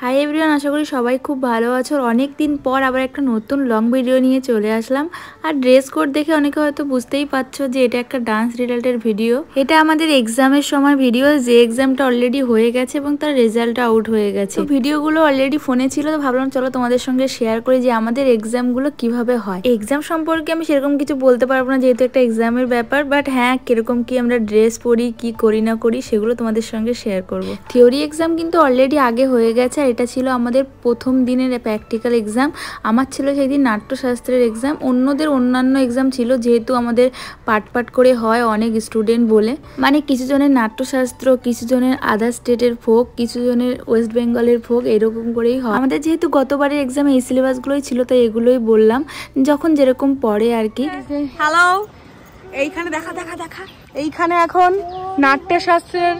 Hi everyone, আশা করি সবাই খুব ভালো আছো। অনেক দিন পর আবার একটা নতুন লং ভিডিও নিয়ে চলে আসলাম। আর ড্রেস কোড দেখে অনেকে হয়তো বুঝতেই পারছো যে এটা একটা ডান্স রিলেটেড ভিডিও। এটা আমাদের এক্সামের সময় ভিডিও, যে এক্সামটা অলরেডি হয়ে গেছে এবং তার রেজাল্ট আউট হয়ে গেছে। ভিডিওগুলো অলরেডি ফোনে ছিল, তো ভাবলাম চলো তোমাদের সঙ্গে শেয়ার করি যে আমাদের এক্সামগুলো কিভাবে হয়। এক্সাম সম্পর্কে আমি সেরকম কিছু বলতে পারবো না, যেহেতু একটা এক্সামের ব্যাপার, বাট হ্যাঁ কিরকম কি আমরা ড্রেস পরি, কি করি না করি, সেগুলো তোমাদের সঙ্গে শেয়ার করব। থিওরি এক্সাম কিন্তু অলরেডি আগে হয়ে গেছে। এটা ছিল আমাদের প্রথম দিনের প্র্যাকটিক্যাল এক্সাম। আমার ছিল সেই দিন নাট্যশাস্ত্রের এক্সাম। অন্যদের অন্যান্য এক্সাম ছিল, যেহেতু আমাদের পার্ট পার্ট করে হয় অনেক স্টুডেন্ট বলে, মানে কিছু জনের নাট্যশাস্ত্র, কিছু জনের আদার স্টেটের ফোক, কিছু জনের ওয়েস্ট বেঙ্গলের ফোক, এরকম করেই হয়। আমাদের যেহেতু গতবারের এক্সামে এই সিলেবাসগুলোই ছিল, তাই এগুলোই বললাম, যখন যেরকম পড়ে আর কি। হ্যালো, এইখানে দেখা দেখা দেখা এইখানে এখন নাট্যশাস্ত্রের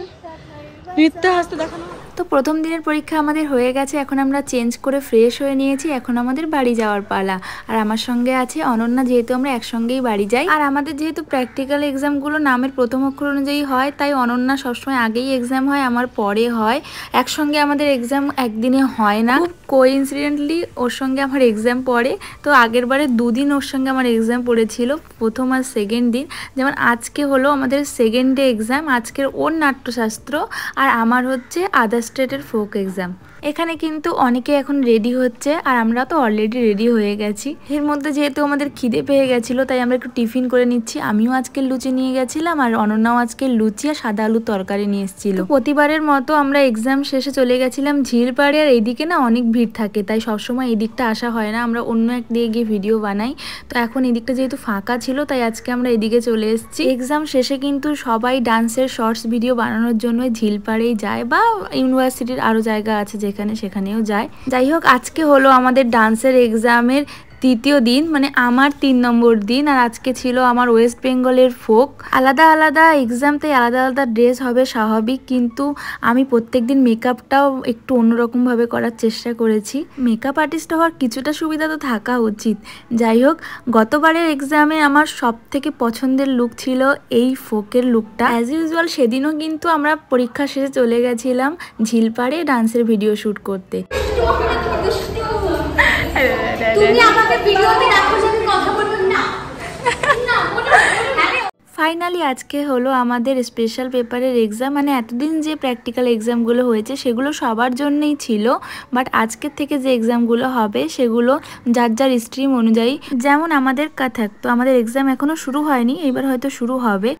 নৃত্যশাস্ত্র দেখানো। তো প্রথম দিনের পরীক্ষা আমাদের হয়ে গেছে। এখন আমরা চেঞ্জ করে ফ্রেশ হয়ে নিয়েছি। এখন আমাদের বাড়ি যাওয়ার পালা। আর আমার সঙ্গে আছে অনন্যা, যেহেতু আমরা একসঙ্গেই বাড়ি যাই। আর আমাদের যেহেতু প্র্যাকটিক্যাল এক্সামগুলো নামের প্রথম অক্ষর অনুযায়ী হয়, তাই অনন্যা সবসময় আগেই এক্সাম হয়, আমার পরে হয়। একসঙ্গে আমাদের এক্সাম একদিনে হয় না। খুব কোইন্সিডেন্টলি ওর সঙ্গে আমার এক্সাম পড়ে। তো আগের বারে দুদিন ওর সঙ্গে আমার এক্সাম পড়েছিল, প্রথম আর সেকেন্ড দিন। যেমন আজকে হলো আমাদের সেকেন্ড ডে এক্সাম। আজকের ওর নাট্যশাস্ত্র আর আমার হচ্ছে আদার স্টেটের ফোক এক্সাম। এখানে কিন্তু অনেকে এখন রেডি হচ্ছে, আর আমরা তো অলরেডি রেডি হয়ে গেছি। এর মধ্যে যেহেতু আমাদের খিদে পেয়ে গেছিলো, তাই আমরা একটু টিফিন করে নিচ্ছি। আমিও আজকে লুচি নিয়ে গেছিলাম, আর অনন্যাও আজকে লুচি আর সাদা আলুর তরকারি নিয়ে এসেছিল। প্রতিবারের মতো আমরা এক্সাম শেষে চলে গেছিলাম ঝিলপাড়ে। আর এইদিকে না অনেক ভিড় থাকে, তাই সবসময় এই দিকটা আসা হয় না, আমরা অন্য এক দিকে গিয়ে ভিডিও বানাই। তো এখন এদিকটা যেহেতু ফাঁকা ছিল, তাই আজকে আমরা এদিকে চলে এসেছি। এক্সাম শেষে কিন্তু সবাই ডান্সের শর্টস ভিডিও বানানোর জন্য ঝিলপাড়েই যায়, বা ইউনিভার্সিটির আরও জায়গা আছে যেখানে, সেখানেও যায়। যাই হোক, আজকে হলো আমাদের ডান্সের এক্সামের তৃতীয় দিন, মানে আমার 3 নম্বর দিন। আর আজকে ছিল আমার ওয়েস্ট বেঙ্গলের ফোক। আলাদা আলাদা এক্সাম, তাই আলাদা আলাদা ড্রেস হবে স্বাভাবিক, কিন্তু আমি প্রত্যেকদিন মেকআপটাও একটু অন্যরকমভাবে করার চেষ্টা করেছি। মেকআপ আর্টিস্ট হওয়ার কিছুটা সুবিধা তো থাকা উচিত। যাই হোক, গতবারের এক্সামে আমার সব থেকে পছন্দের লুক ছিল এই ফোকের লুকটা। অ্যাজ ইউজুয়াল সেদিনও কিন্তু আমরা পরীক্ষা শেষে চলে গেছিলাম ঝিলপাড়ে ডান্সের ভিডিও শ্যুট করতে। ফাইনালি আজকে হলো আমাদের স্পেশাল পেপারের এক্সাম। মানে এতদিন যে প্র্যাকটিক্যাল এক্সামগুলো হয়েছে সেগুলো সবার জন্যই ছিল, বাট আজকের থেকে যে এক্সামগুলো হবে সেগুলো যার যার স্ট্রিম অনুযায়ী। যেমন আমাদের কাথাক, তো আমাদের এক্সাম এখনও শুরু হয়নি, এবার হয়তো শুরু হবে।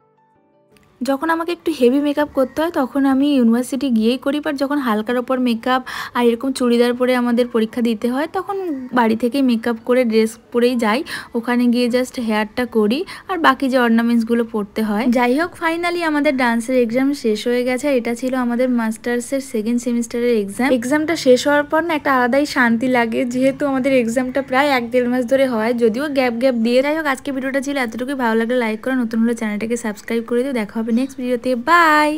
যখন আমাকে একটু হেভি মেকআপ করতে হয় তখন আমি ইউনিভার্সিটি গিয়েই করি, বাট যখন হালকার ওপর মেকআপ আর এরকম চুড়িদার পরে আমাদের পরীক্ষা দিতে হয়, তখন বাড়ি থেকেই মেকআপ করে ড্রেস পরেই যাই। ওখানে গিয়ে জাস্ট হেয়ারটা করি, আর বাকি যে অর্নামেন্টসগুলো পরতে হয়। যাই হোক, ফাইনালি আমাদের ডান্সের এক্সাম শেষ হয়ে গেছে। এটা ছিল আমাদের মাস্টার্সের সেকেন্ড সেমিস্টারের এক্সাম। এক্সামটা শেষ হওয়ার পর না একটা আলাদাই শান্তি লাগে, যেহেতু আমাদের এক্সামটা প্রায় 1-1.5 মাস ধরে হয়, যদিও গ্যাপ দিয়ে। যাই হোক, আজকে ভিডিওটা ছিল এতটুকুই। ভালো লাগলে লাইক করো, নতুন হলে চ্যানেলটাকে সাবস্ক্রাইব করে দিও। দেখা হবে নেক্সট ভিডিওতে। বাই।